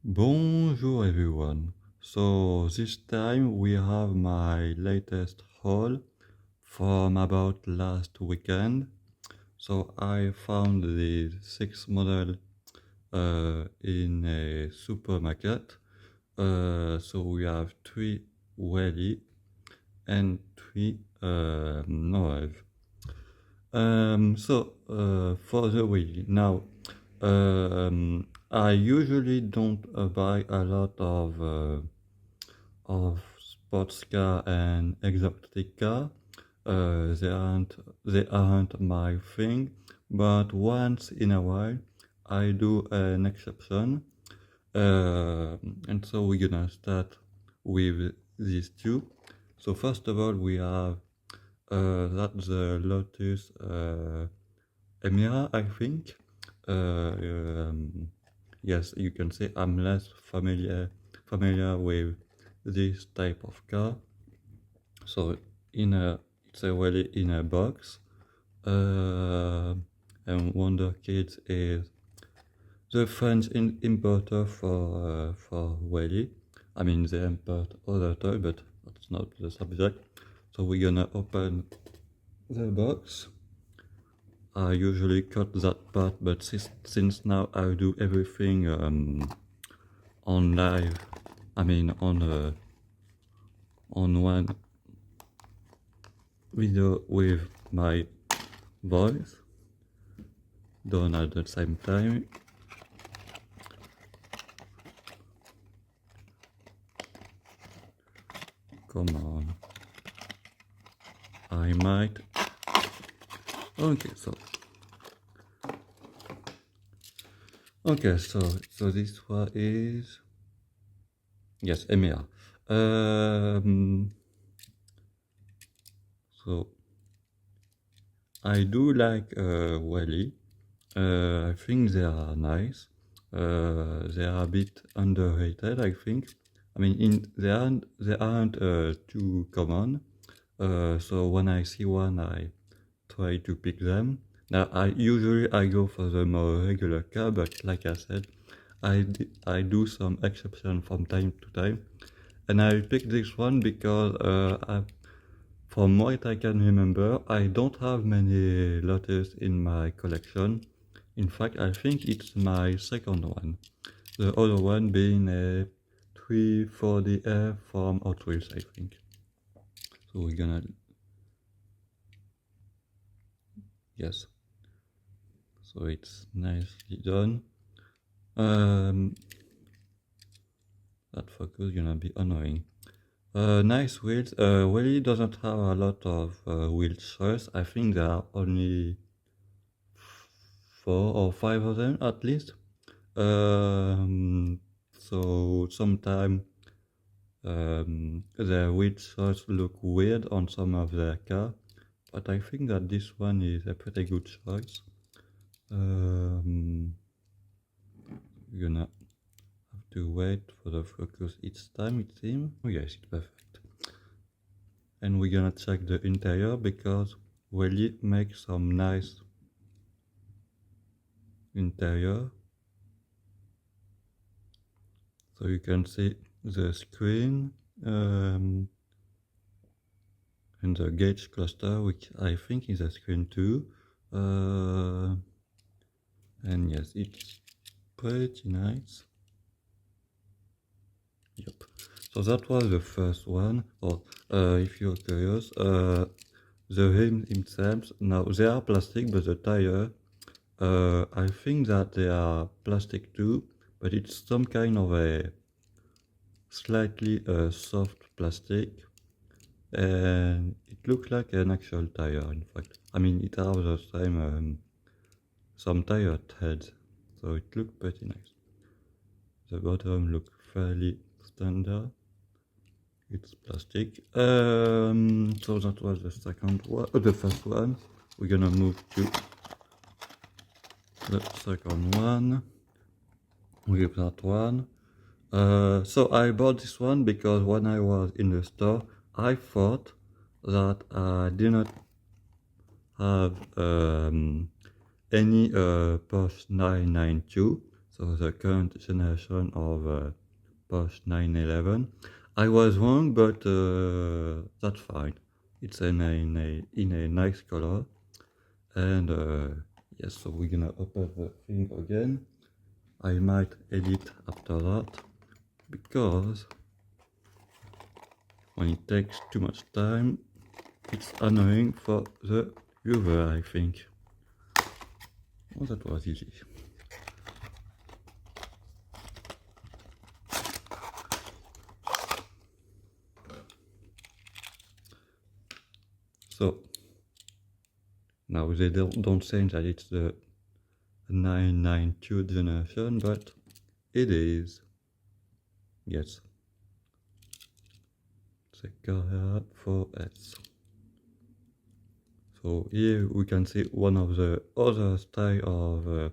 Bonjour everyone. So this time we have my latest haul from about last weekend. So I found the 6 model in a supermarket. So we have 3 Welly and 3 Norev. For the Welly now, I usually don't buy a lot of sports car and exotic car. They aren't my thing, but once in a while I do an exception. And so we're gonna start with these two. So first of all, we have that's the Lotus Emira, I think. Yes, you can say I'm less familiar with this type of car. So it's a Welly in a box. And Wonder Kids is the French importer for Welly. I mean, they import other toys, but that's not the subject. So we're gonna open the box. I usually cut that part, but since now I do everything on live, I mean on one video with my voice done at the same time. Come on. I might. Okay, so this one is, yes, EMEA. So I do like Welly. I think they are nice. They are a bit underrated, I think. I mean, they aren't too common. So when I see one, I try to pick them. Now, I go for the more regular car, but like I said, I do some exception from time to time, and I picked this one because from what I can remember, I don't have many Lotus in my collection. In fact, I think it's my second one. The other one being a 340F from Hot Wheels, I think. So we're gonna, yes. So it's nicely done. That focus gonna be annoying. Nice wheels. Welly doesn't have a lot of wheel choice. I think there are only 4 or 5 of them at least. So sometimes the wheel choice look weird on some of their car, but I think that this one is a pretty good choice. We're gonna have to wait for the focus each time, it seems. Oh yes, it's perfect. And we're gonna check the interior because Welly makes some nice interior. So you can see the screen and the gauge cluster, which I think is a screen too. And yes, it's pretty nice. Yep. So that was the first one. Or if you're curious, the rims themselves, now they are plastic, but the tire, I think that they are plastic too, but it's some kind of a slightly soft plastic, and it looks like an actual tire. In fact, I mean, it has the same some tire heads, so it looks pretty nice. The bottom looks fairly standard. It's plastic. So that was the second one, the first one. We're gonna move to the second one with that one. So I bought this one because when I was in the store, I thought that I did not have any Porsche 992. so the current generation of Porsche 911. I was wrong, but that's fine. It's in a nice color, and yes. So we're gonna open the thing again. I might edit after that because when it takes too much time, it's annoying for the viewer, I think. Oh, that was easy. So now they don't say that it's the 992 generation, but it is. Yes. The Carrera 4S. So here we can see one of the other style of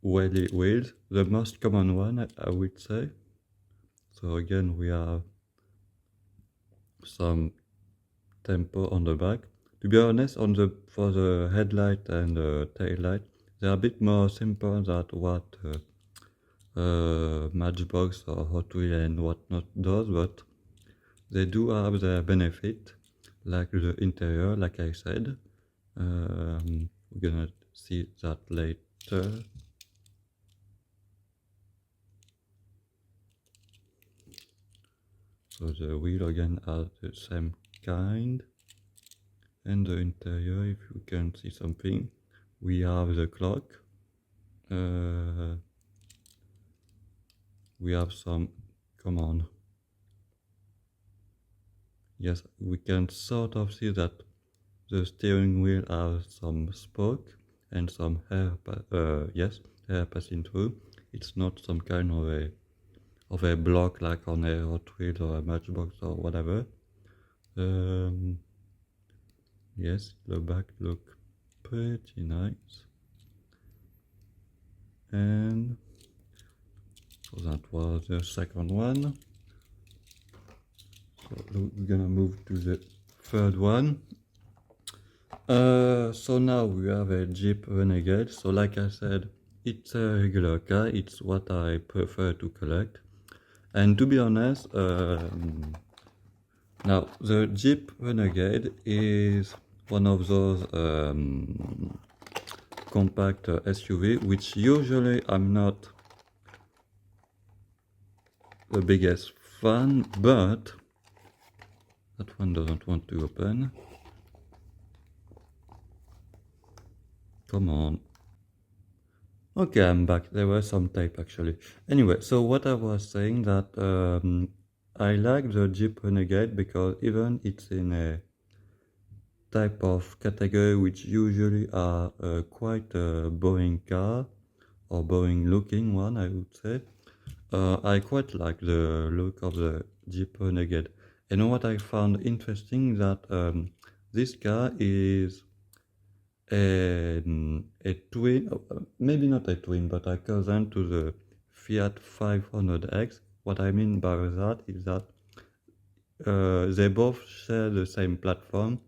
Welly wheels, the most common one I would say. So again we have some tempo on the back. To be honest, for the headlight and the tail light, they're a bit more simple than what Matchbox or Hot Wheels and whatnot does, but they do have their benefit, like the interior, like I said. We're gonna see that later. So the wheel again are the same kind. And the interior, if you can see something, we have the clock. We have some, come on. Yes, we can sort of see that the steering wheel has some spoke and some air, air passing through. It's not some kind of a block like on a Hot Wheels or a Matchbox or whatever. Yes, the back look pretty nice. And so that was the second one. So we're gonna move to the third one. So now we have a Jeep Renegade. So like I said, it's a regular car. It's what I prefer to collect. And to be honest, now the Jeep Renegade is one of those compact SUV, which usually I'm not the biggest fan, but that one doesn't want to open. Come on. Okay, I'm back. There was some tape actually. Anyway, so what I was saying that I like the Jeep Renegade because even it's in a type of category which usually are quite a boring car or boring looking one, I would say. I quite like the look of the Jeep Renegade. And what I found interesting that this car is a twin, maybe not a twin, but a cousin to the Fiat 500X. What I mean by that is that they both share the same platform,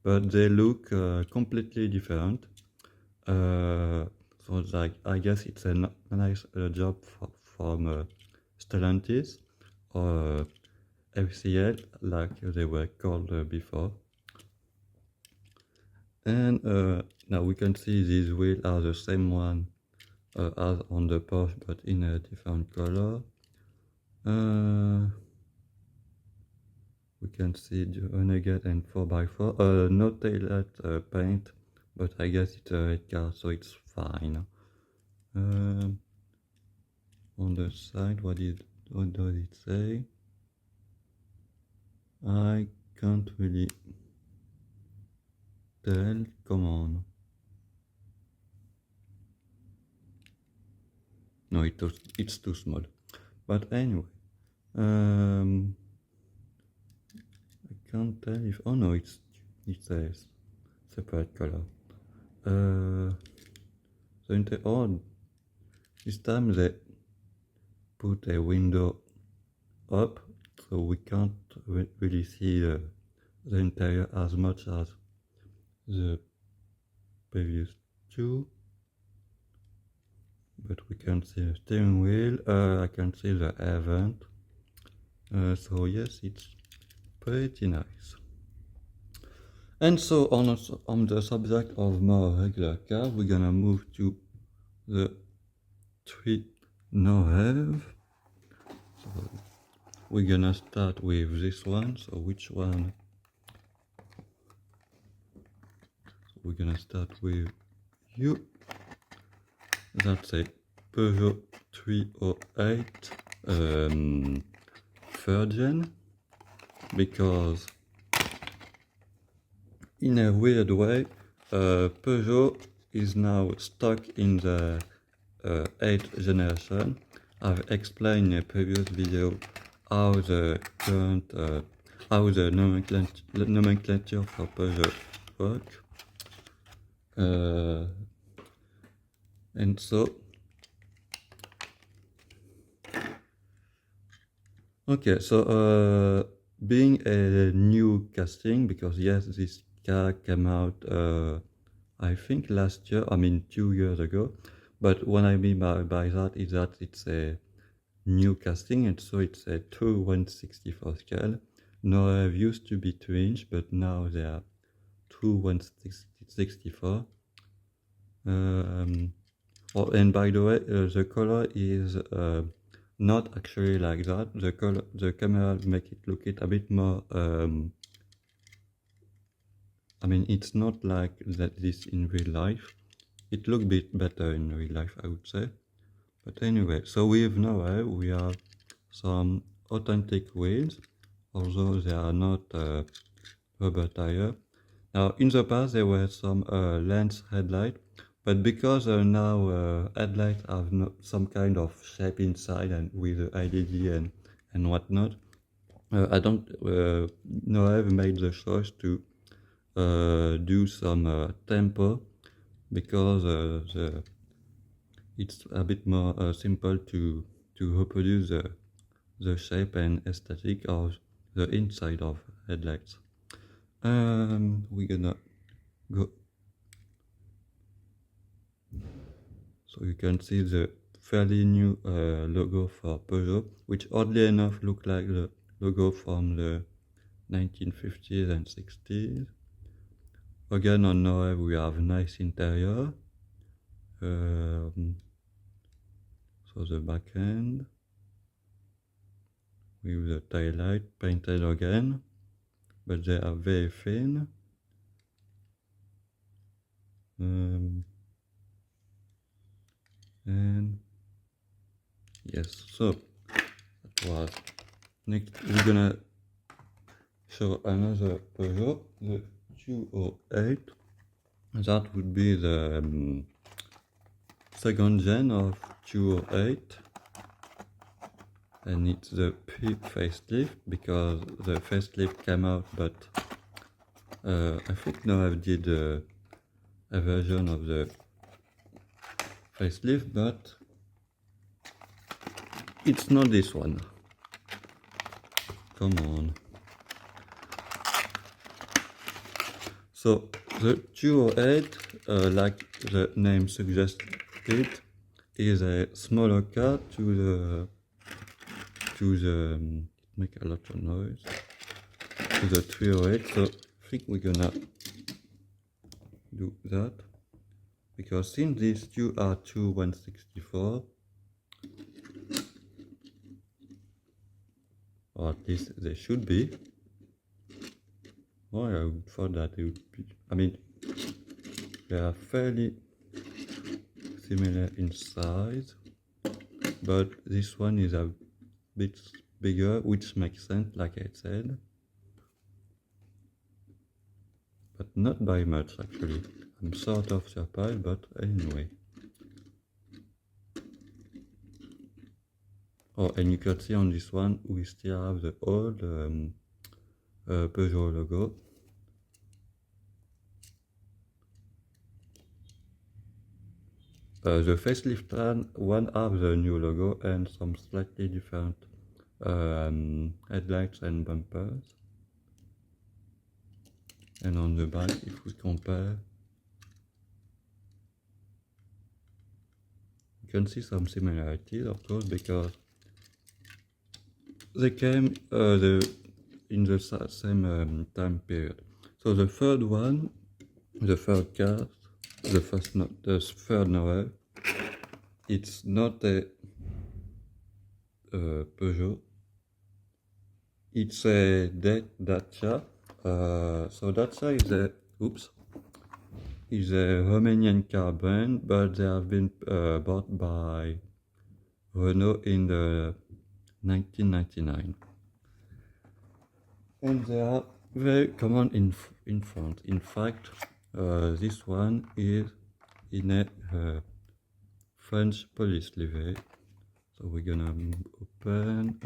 but they look completely different. So like, I guess it's a nice job from Stellantis or FCL, like they were called before. And now we can see these wheels are the same one as on the Porsche, but in a different color. We can see the Renegade and 4x4. No taillight paint, but I guess it's a red car, so it's fine. On the side, what does it say? I can't really tell. Come on. No, it's too small. But anyway, I can't tell if. Oh no, it's a separate color. So this time they put a window up, so we can't really see the interior as much as the previous two. but we can see the steering wheel. I can see the event. So yes, it's pretty nice. And so on the subject of more regular cars, we're gonna move to the 3 Norev. So we're gonna start with this one. So which one? So we're gonna start with you. That's a Peugeot 308 third gen, because in a weird way, Peugeot is now stuck in the 8th generation. I've explained in a previous video how the current, how the nomenclature for Peugeot work. And so, okay, so being a new casting, because yes, this car came out, I think last year, 2 years ago. But what I mean by that is that it's a new casting, and so it's a true 1/64 scale. Norev used to be 2-inch, but now they are true 1/64. Oh, and by the way, the color is not actually like that. The camera make it look a bit more. It's not like that this in real life. It looks a bit better in real life, I would say. But anyway, so with Norev we have some authentic wheels, although they are not rubber tire. Now in the past there were some lens headlight, but because now headlights have some kind of shape inside and with the LED and whatnot, I don't Norev made the choice to do some tempo, because it's a bit more simple to reproduce the shape and aesthetic of the inside of headlights. We're gonna go. So you can see the fairly new logo for Peugeot, which oddly enough look like the logo from the 1950s and 60s. Again, on Norev we have a nice interior. So the back end with the tail light painted again, but they are very thin. And yes, so that was next. We're gonna show another Peugeot, the 208. That would be the second gen of 208, and it's the pre-facelift, because the facelift came out, but I think Norev did a version of the facelift, but it's not this one. Come on. So the 208, like the name suggests it, is a smaller car to the make a lot of noise, to the 308. So I think we're gonna do that, because since these two are 1/64, or at least they should be. Oh, I thought that it would be, they are fairly similar in size, but this one is a bit bigger, which makes sense, like I said, but not by much actually. I'm sort of surprised, but anyway. Oh, and you can see on this one we still have the old Peugeot logo. The facelift one have the new logo and some slightly different headlights and bumpers. And on the back, if we compare, you can see some similarities, of course, because they came in the same time period. So the third one, the third car, the third Norev, it's not a Peugeot, it's a Dacia. So Dacia is a Romanian car brand, but they have been bought by Renault in the 1999. And they are very common in France. In fact, this one is in a French police livery. So we're gonna open.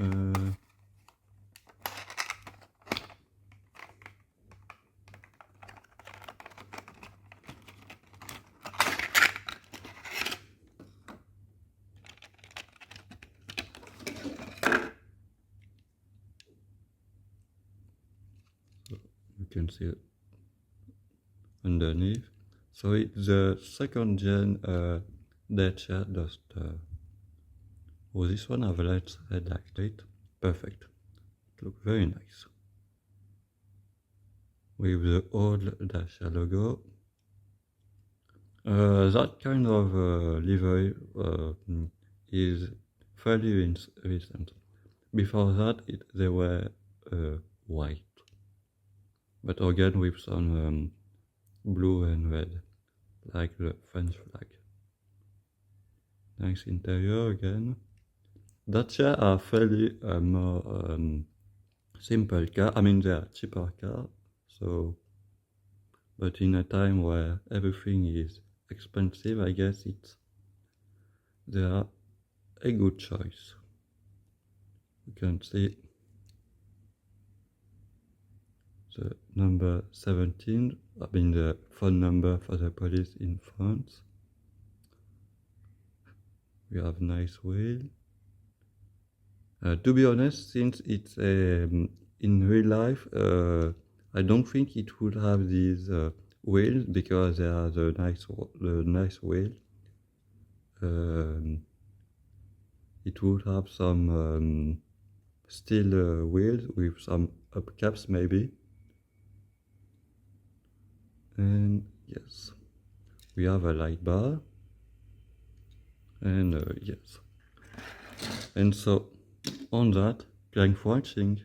You can see it underneath. So it's the second gen Dacia Duster. Oh, this one have a red light. Perfect. It looks very nice. With the old Dacia logo. That kind of livery is fairly recent. Before that, they were white, but again with some blue and red, like the French flag. Nice interior again. Dacia are fairly more simple car. I mean, they are cheaper car, so. But in a time where everything is expensive, I guess they are a good choice. You can see the number 17, I mean the phone number for the police in France. We have nice wheel. To be honest, since it's in real life, I don't think it would have these wheels because they are the nice wheel. It would have some steel wheels with some upcaps maybe. And yes, we have a light bar. And yes. And so on that, thanks for watching.